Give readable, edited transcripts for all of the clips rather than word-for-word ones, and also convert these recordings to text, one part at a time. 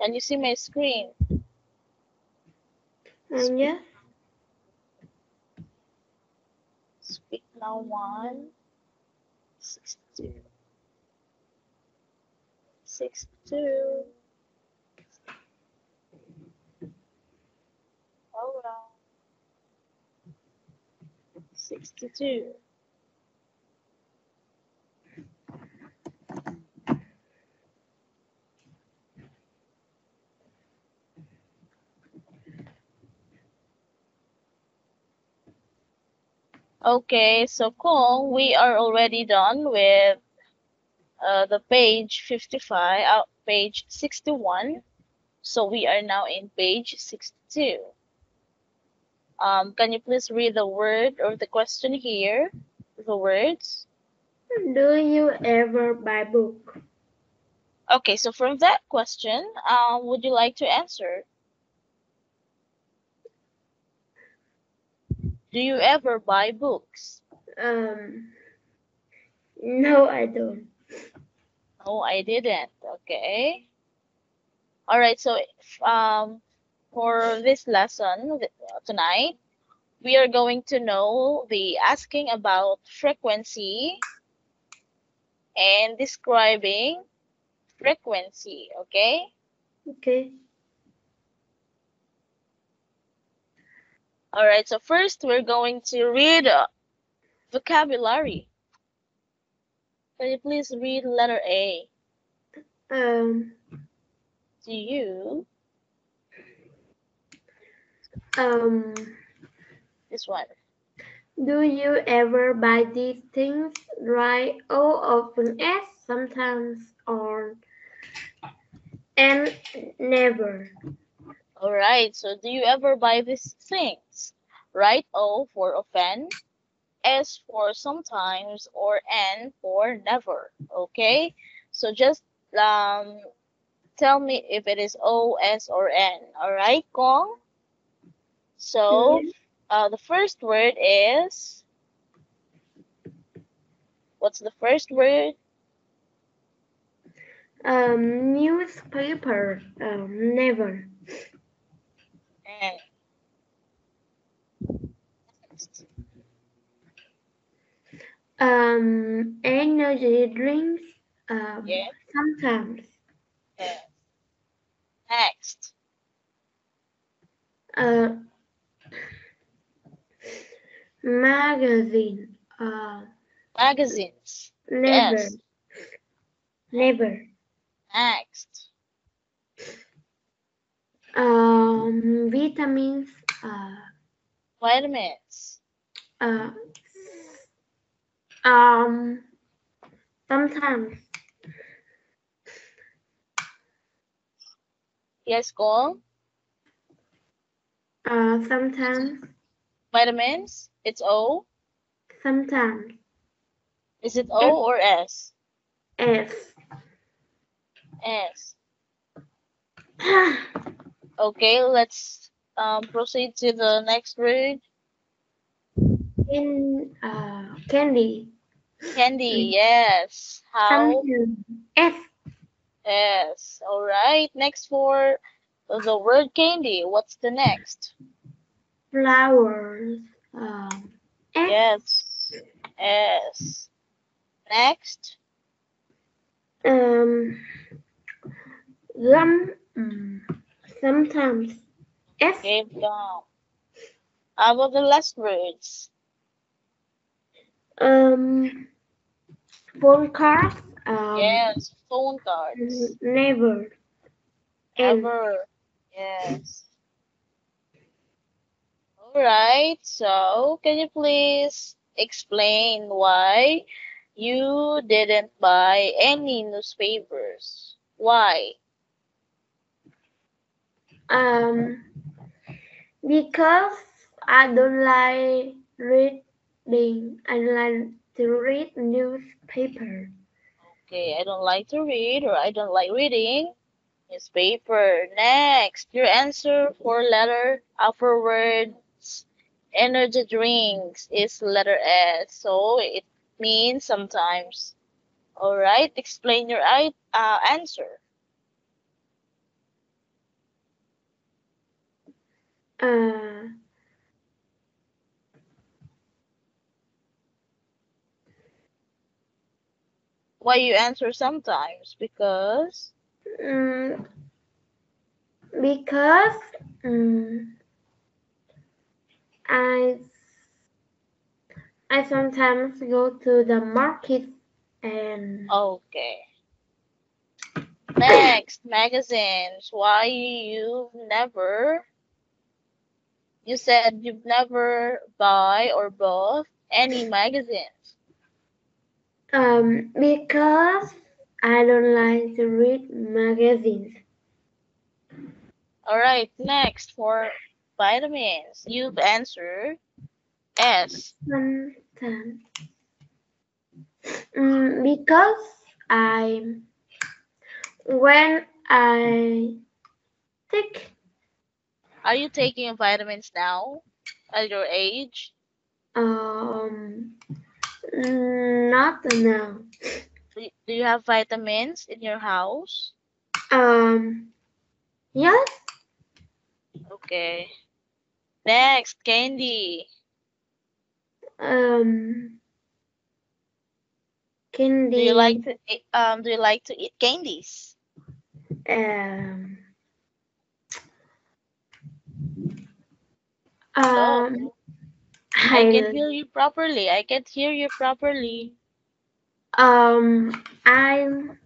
Can you see my screen? Yeah. Speak now 162. 62. Hold on. 62. Okay, so cool. We are already done with the page 55, page 61. So we are now in page 62. Can you please read the word or the question here? The words. Do you ever buy book? Okay, so from that question, would you like to answer? Do you ever buy books? No, I don't. No, I didn't. Okay. All right, so for this lesson tonight, we are going to know the asking about frequency and describing frequency, okay? Okay. All right, so first we're going to read vocabulary. Can you please read letter A? Um, Do you? um, This one. do you ever buy these things? Right? O often S, sometimes, or and never. All right, so do you ever buy these things? Write O for often, S for sometimes, or N for never. Okay, so just um, tell me if it is O, S, or N. All right, Kong? So Yeah. the first word is, what's the first word? Newspaper. Never. N. Next. Energy drinks. Yeah. Sometimes. Yes. Next. Uh, magazine. Magazines. Never. Yes. Never. Next. Vitamins. Vitamins. Uh, um, Sometimes. Yes, Kong. Sometimes. Vitamins. It's O. Sometimes. Is it S. O or S? S. S. Okay, let's proceed to the next word. Candy. Candy. Yes. How? Sometimes. S. Yes. All right. Next for the word candy. What's the next? Flowers. S. Yes. S. Next. Um, Gum. Sometimes. S. Gave gum. How about the last words? Um, Phone cards. Yes. Phone cards. Never. And Ever. Yes. All right. So, can you please explain why you didn't buy any newspapers? Why? um, because I don't like reading. I like to read newspaper. Okay, I don't like to read or I don't like reading newspaper. Next, your answer for letter for words energy drinks is letter S. So it means sometimes. All right, explain your answer. Uh, Why you answer sometimes? Because mm, because I sometimes go to the market and okay. Next, magazines. Why you said you've never buy or bought any magazines. because I don't like to read magazines. All right, next for vitamins. You've answered S. Sometimes, because I when I sick, Are you taking vitamins now at your age? um, not now. Do you have vitamins in your house? Um, yes, Okay. Next, candy. um, Do you like candy, to do you like to eat candies? um, Hello. um, I can I, hear you properly. I can hear you properly. I'm,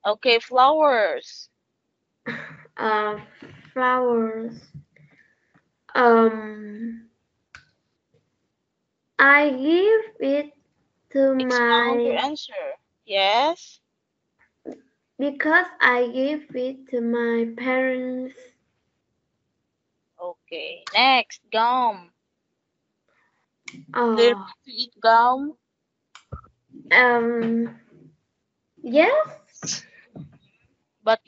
Okay, flowers. uh, flowers, um, I give it to Expound your my, answer. Yes. because I give it to my parents, Okay. Next, gum. Do you uh, like to eat gum? um, yes, But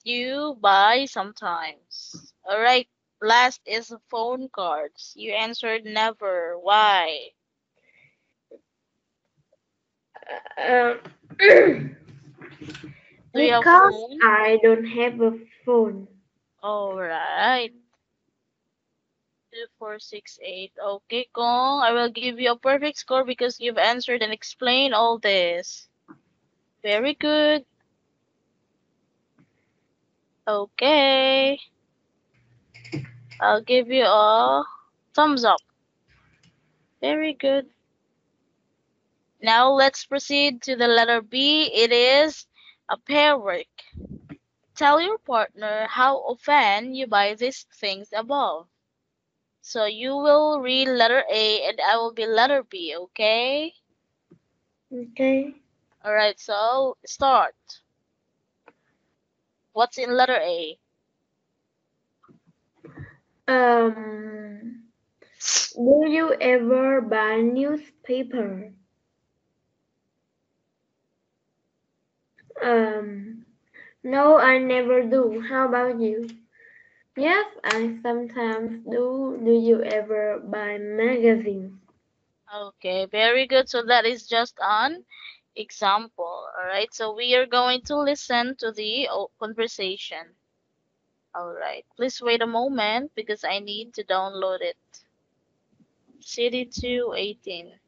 you buy sometimes. All right. Last is phone cards. You answered never. Why? uh, Do you have because phone? I don't have a phone. All right. 2468. Okay, Kong. I will give you a perfect score because you've answered and explained all this. Very good. Okay. I'll give you a thumbs up. Very good. Now let's proceed to the letter B. It is a pair work. Tell your partner how often you buy these things above. So you will read letter A and I will be letter B, okay? Okay. Alright, so start. What's in letter A? Um, do you ever buy newspaper? Um, no, I never do. How about you? Yes, I sometimes do. Do you ever buy magazines? Okay, very good. So that is just an example. Alright, so we are going to listen to the conversation. Alright, please wait a moment because I need to download it. City 218.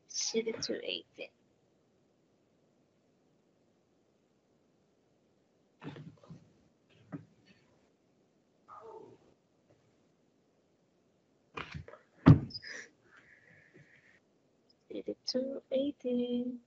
City 218. City 218.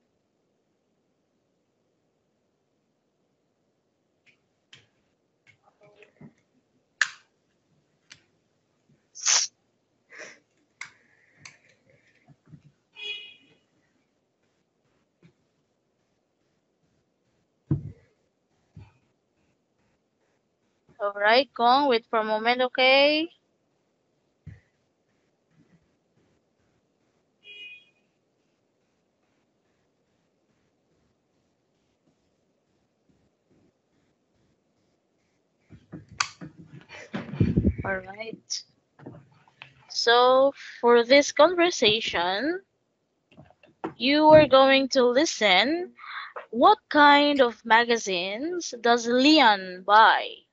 Alright, Kong, wait for a moment, okay? Alright. So for this conversation, you are going to listen What kind of magazines does Leon buy?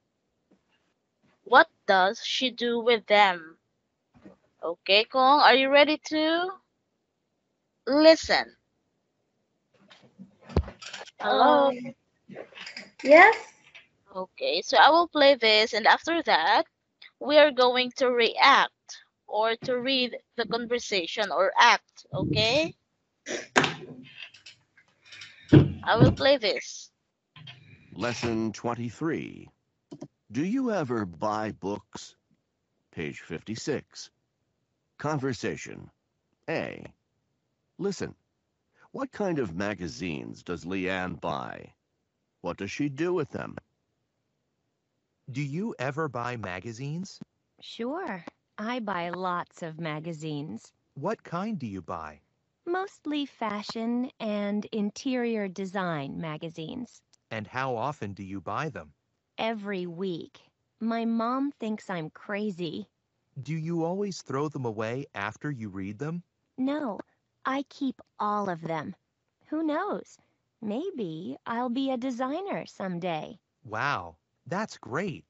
What does she do with them? Okay, Kong, are you ready to listen? Hello? Um, yes. Okay, so I will play this, and after that, we are going to react or to read the conversation or act, okay? I will play this. Lesson 23. Do you ever buy books? Page 56. Conversation. A. Listen. What kind of magazines does Leanne buy? What does she do with them? Do you ever buy magazines? Sure, I buy lots of magazines, What kind do you buy? mostly fashion and interior design magazines. And how often do you buy them? Every week. My mom thinks I'm crazy. Do you always throw them away after you read them? No, I keep all of them. Who knows? Maybe I'll be a designer someday. Wow, that's great.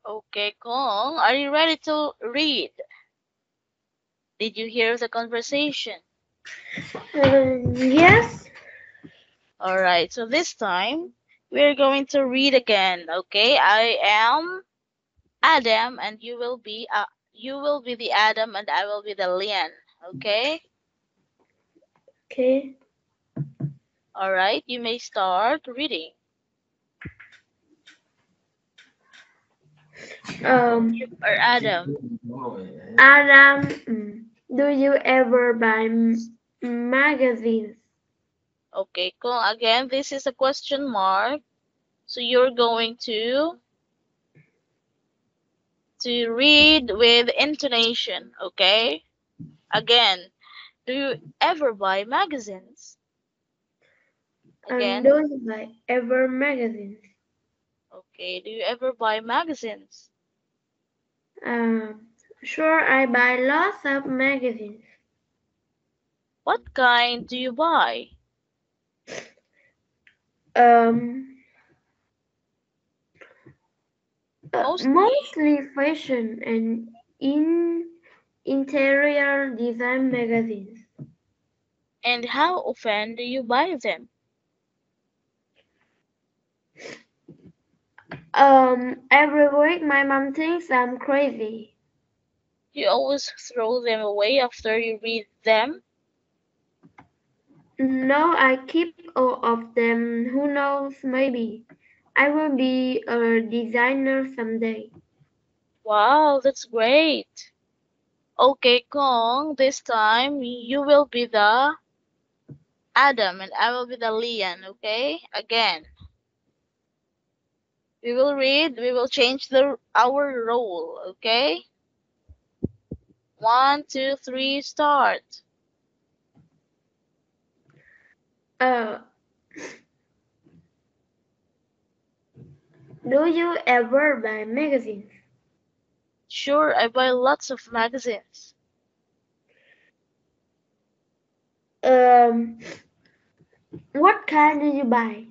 Okay, Kong, are you ready to read? Did you hear the conversation? Yes. All right, so this time we're going to read again, okay? I am Adam and you will be the Adam and I will be the Lian, okay? Okay. All right, you may start reading. Or Adam. Adam, do you ever buy magazines? Okay, Kung again, this is a question mark. So you're going to read with intonation, okay? Again, do you ever buy magazines? And Again, do you buy ever magazines? okay, do you ever buy magazines? Sure, I buy lots of magazines. What kind do you buy? Um, Mostly. Mostly fashion and interior design magazines. And how often do you buy them? Every week my mom thinks I'm crazy. You always throw them away after you read them? No, I keep all of them. Who knows, maybe I will be a designer someday. Wow, that's great. Okay, Kong, this time you will be the Adam and I will be the Lian, okay? Again. We will read, we will change our role, okay? 1, 2, 3, start. Uh, do you ever buy magazines? Sure, I buy lots of magazines. What kind do you buy?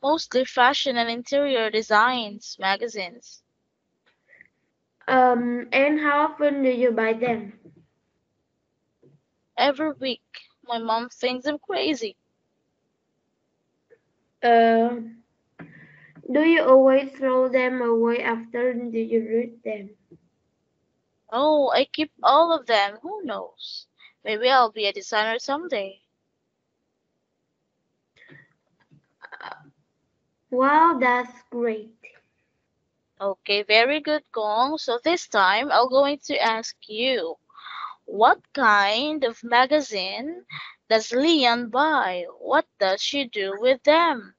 Mostly fashion and interior designs magazines. And how often do you buy them? Every week. My mom thinks I'm crazy. Uh, do you always throw them away after do you read them? Oh, I keep all of them. Who knows? Maybe I'll be a designer someday. Wow, that's great. Okay, very good, Gong. So this time I'm going to ask you, what kind of magazine does Leon buy? What does she do with them?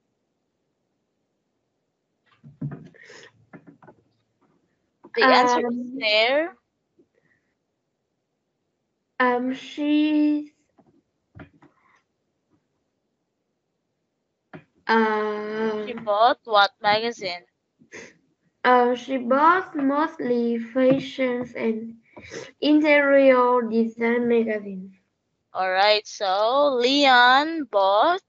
The answer is Um, there. she's She uh, bought what magazine? she bought mostly fashions and interior design magazines. All right, so Leon bought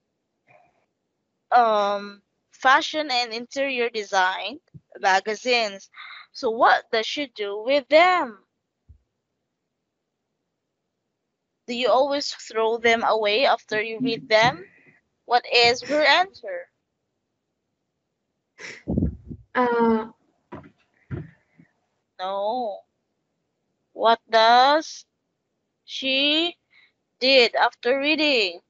fashion and interior design magazines. So what does she do with them? Do you always throw them away after you read them? What is her answer? Uh, No. What does she did after reading?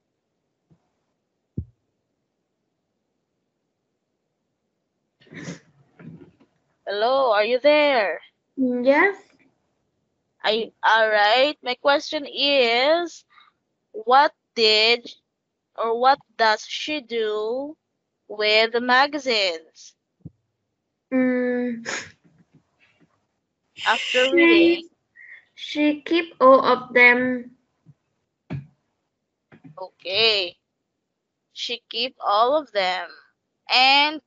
Hello, are you there? yes. All right. My question is, what did or what does she do with the magazines Mm, after reading? she keep all of them. Okay. She keep all of them. And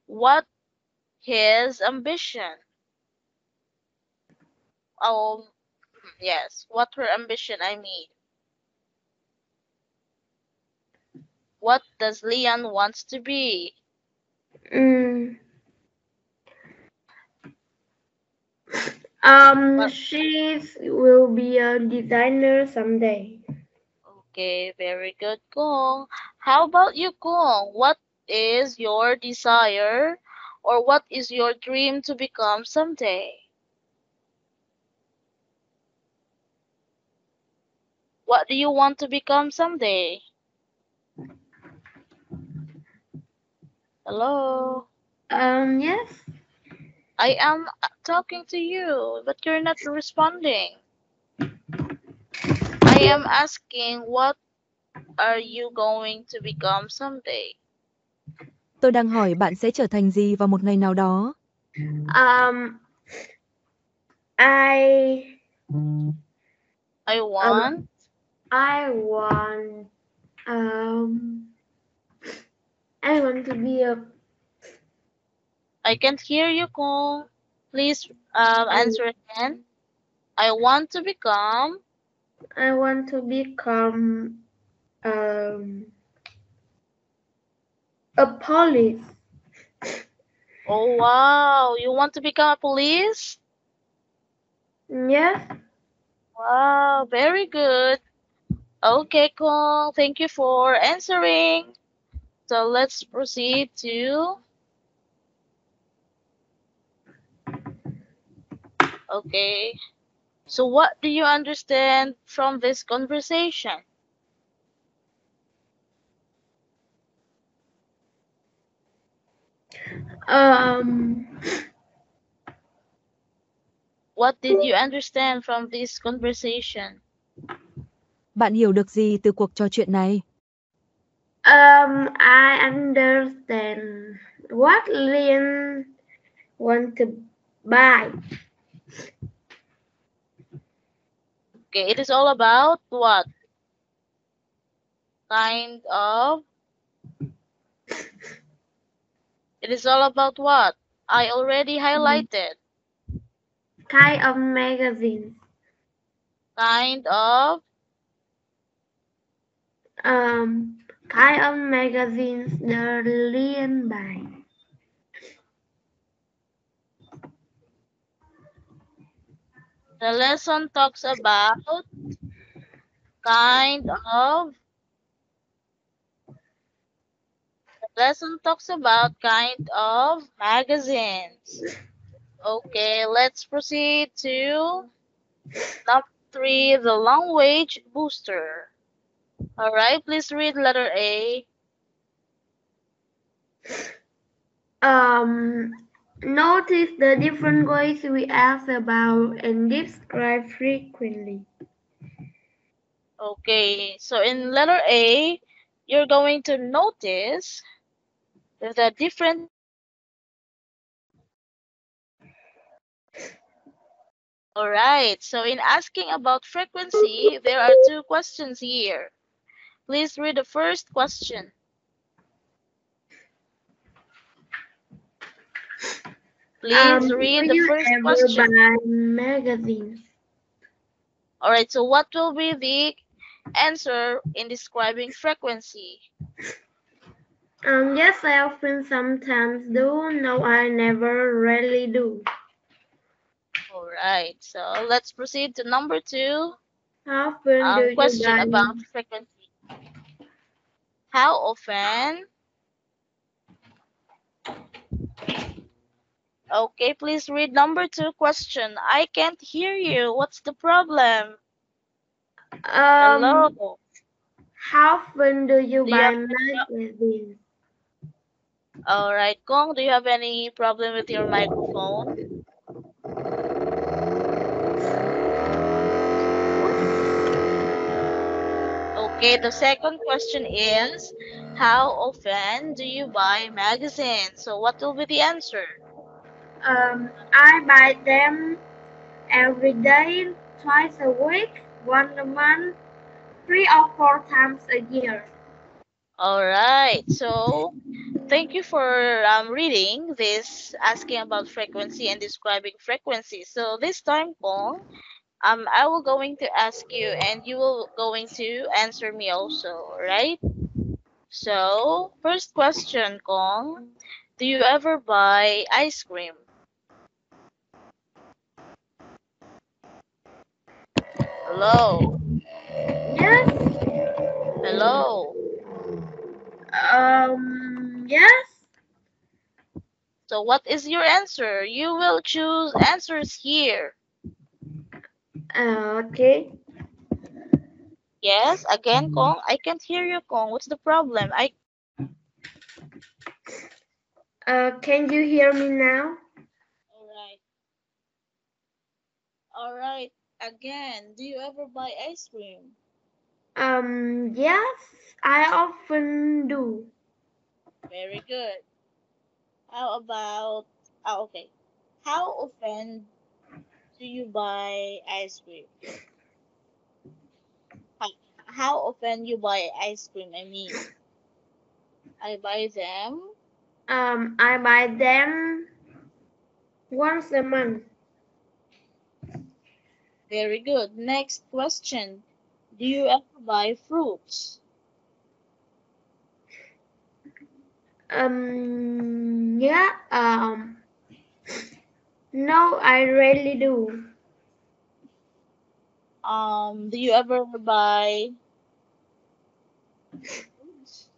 what his ambition? Oh, yes. What her ambition, I mean. What does Leon wants to be? Mm, Well, she will be a designer someday. okay, very good, Kong. How about you, Kong? What is your desire or what is your dream to become someday? What do you want to become someday? Hello? Yes. I am talking to you, but you're not responding. I am asking, what are you going to become someday? Tôi đang hỏi bạn sẽ trở thành gì vào một ngày nào đó. Um, I I want. I want um I want to be a I can't hear you, Kong. Please answer again. I want to become. I want to become a police. Oh, wow. You want to become a police? Yes. Wow, very good. Okay, Kong. Thank you for answering. So let's proceed to. Okay. So what do you understand from this conversation? Um, What did you understand from this conversation? Bạn hiểu được gì từ cuộc trò chuyện này? I understand what Lynn want to buy. Okay, it is all about what? Kind of. It is all about what? I already highlighted. Kind of magazines. Kind of. Kind of magazines the Lynn buy. The lesson talks about kind of. The lesson talks about kind of magazines. Okay, let's proceed to number 3, the language booster. All right, please read letter A. Notice the different ways we ask about and describe frequently. Okay, so in letter A, you're going to notice the different. All right, so in asking about frequency, there are 2 questions here. Please read the first question. Please read the first Do you ever question. buy magazines? All right, so what will be the answer in describing frequency? Yes, I often sometimes do. No, I never really do. All right, so let's proceed to number 2. How often do you Question buy? about frequency. How often? Okay, please read number 2 question. I can't hear you. What's the problem? Hello. How often do you Do you have buy magazines? All right, Kong, do you have any problem with your microphone? Okay, the second question is, how often do you buy magazines? So what will be the answer? I buy them every day, twice a week, once a month, 3 or 4 times a year. All right, so thank you for reading this, asking about frequency and describing frequency. So this time, Kong, I will going to ask you and you will going to answer me also, right? So, first question, Kong. Do you ever buy ice cream? Hello? Yes. Hello? Yes. So, what is your answer? You will choose answers here. Okay. Yes, again, Kong. I can't hear you, Kong. What's the problem? Can you hear me now? Alright. Alright. Again, do you ever buy ice cream? Yes, I often do. Very good. How about, okay. How often do you buy ice cream? How often you buy ice cream? I mean, I buy them. I buy them once a month. Very good. Next question. Do you ever buy fruits? Yeah, no, I rarely do. Do you ever buy fruits?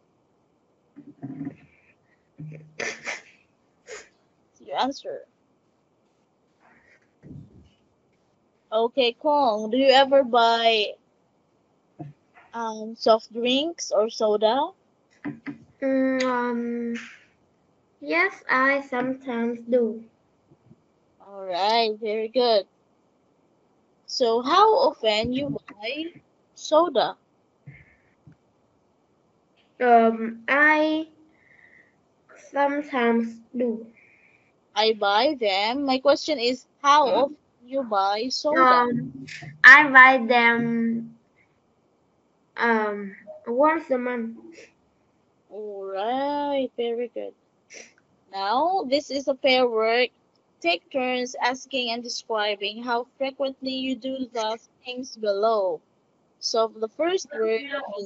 You answer. Okay, Kong. Do you ever buy soft drinks or soda? Yes, I sometimes do. All right, very good. So how often you buy soda? I sometimes do. I buy them. My question is how often you buy soda? I buy them once a month. All right, very good. Now, this is a pair work. Take turns asking and describing how frequently you do the things below. So the first word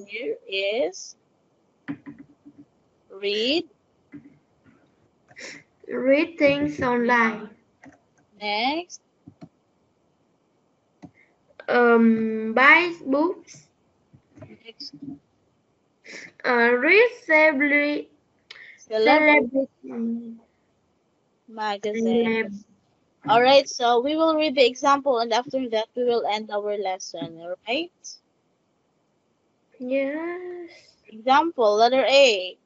here is read. Read things online. Next, Buy books. next, Read celebrity celebrity. magazines. All right, so we will read the example and after that we will end our lesson, all right? Yes. Example, letter A.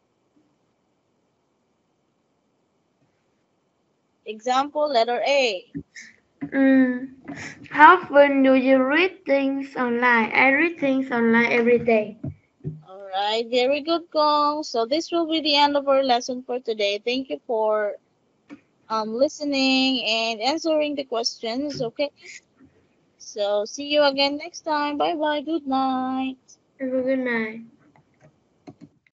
Example, letter A. How often do you read things online? I read things online every day. All right, very good, Gong. So this will be the end of our lesson for today. Thank you for listening and answering the questions, okay? So see you again next time. Bye bye. Good night. Have a good night.